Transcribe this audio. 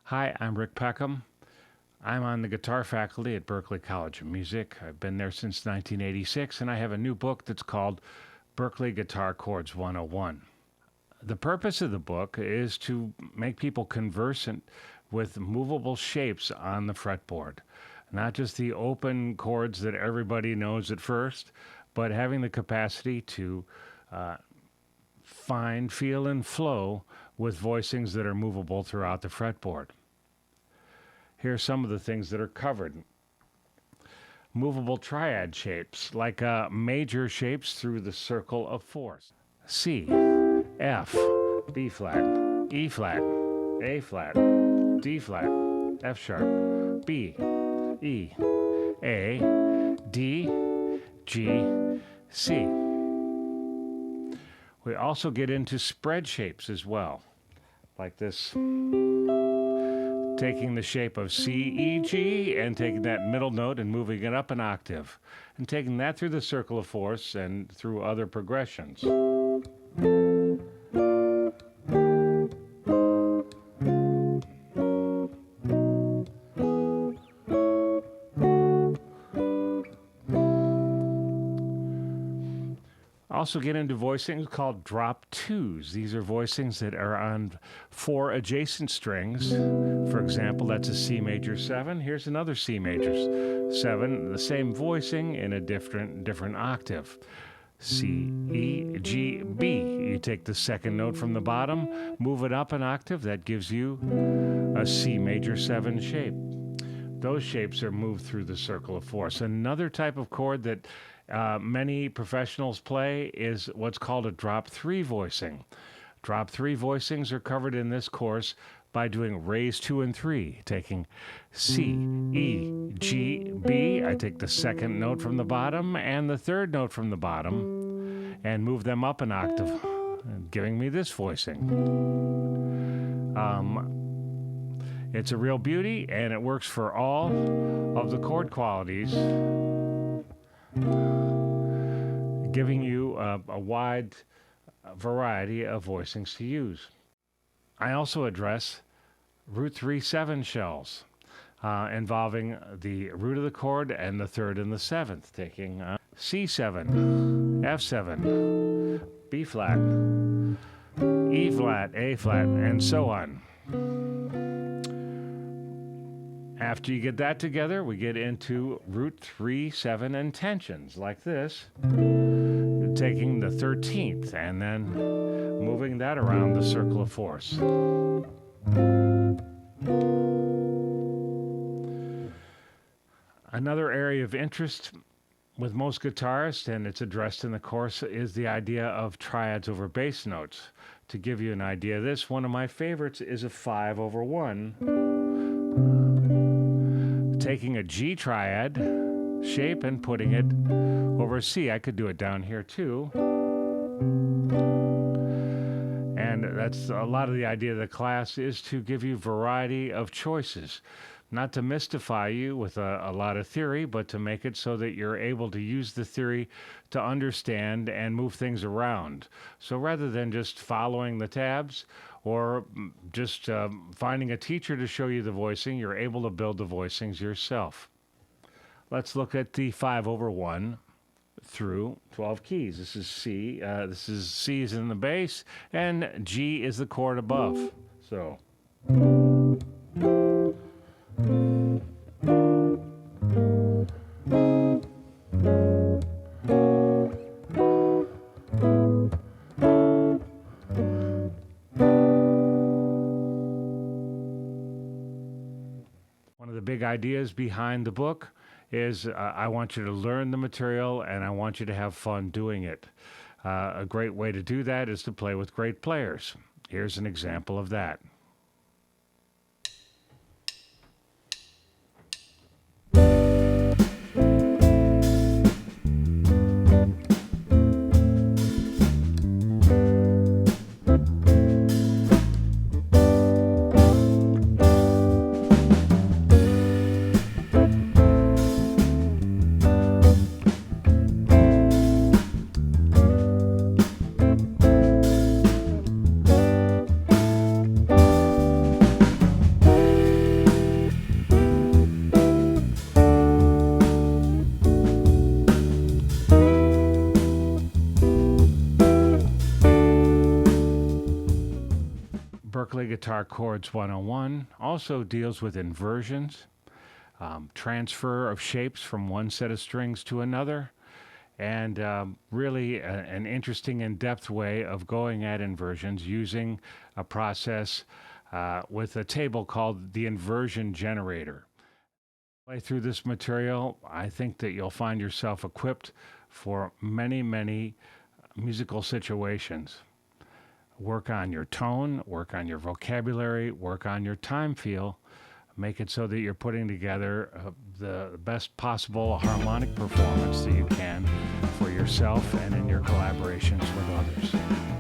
Hi, I'm Rick Peckham. I'm on the guitar faculty at Berklee College of Music. I've been there since 1986, and I have a new book that's called Berklee Guitar Chords 101. The purpose of the book is to make people conversant with movable shapes on the fretboard, not just the open chords that everybody knows at first, but having the capacity to find, feel, and flow with voicings that are movable throughout the fretboard. Here are some of the things that are covered. Movable triad shapes, like major shapes through the circle of fourths. C, F, B flat, E flat, A flat, D flat, F sharp, B, E, A, D, G, C. We also get into spread shapes as well, like this, taking the shape of C, E, G, and taking that middle note and moving it up an octave, and taking that through the circle of fourths and through other progressions. Also get into voicings called drop twos. These are voicings that are on 4 adjacent strings. For example, that's a C major 7. Here's another C major 7, the same voicing in a different octave. C, E, G, B. You take the second note from the bottom, move it up an octave. That gives you a C major 7 shape. Those shapes are moved through the circle of fourths. Another type of chord that many professionals play is what's called a drop 3 voicing. Drop 3 voicings are covered in this course by doing raise 2 and 3, taking C, E, G, B. I take the second note from the bottom and the third note from the bottom and move them up an octave, giving me this voicing. It's a real beauty, and it works for all of the chord qualities, giving you a wide variety of voicings to use. I also address root 3/7 shells involving the root of the chord and the third and the seventh, taking C7, F7, B flat, E flat, A flat, and so on. After you get that together, we get into root 3/7 and tensions, like this, taking the 13th and then moving that around the circle of fourths. Another area of interest with most guitarists, and it's addressed in the course, is the idea of triads over bass notes. To give you an idea of this, one of my favorites is a 5/1. Taking a G triad shape and putting it over C. I could do it down here too. And that's a lot of the idea of the class, is to give you variety of choices. Not to mystify you with a lot of theory, but to make it so that you're able to use the theory to understand and move things around. So rather than just following the tabs or just finding a teacher to show you the voicing, you're able to build the voicings yourself. Let's look at the 5/1 through 12 keys. This is C. C is in the bass, and G is the chord above. So. One of the big ideas behind the book is I want you to learn the material and I want you to have fun doing it. A great way to do that is to play with great players. Here's an example of that. Guitar Chords 101 also deals with inversions, transfer of shapes from one set of strings to another, and really an interesting in-depth way of going at inversions using a process with a table called the inversion generator. Play through this material, I think that you'll find yourself equipped for many, many musical situations. Work on your tone, work on your vocabulary, work on your time feel. Make it so that you're putting together the best possible harmonic performance that you can for yourself and in your collaborations with others.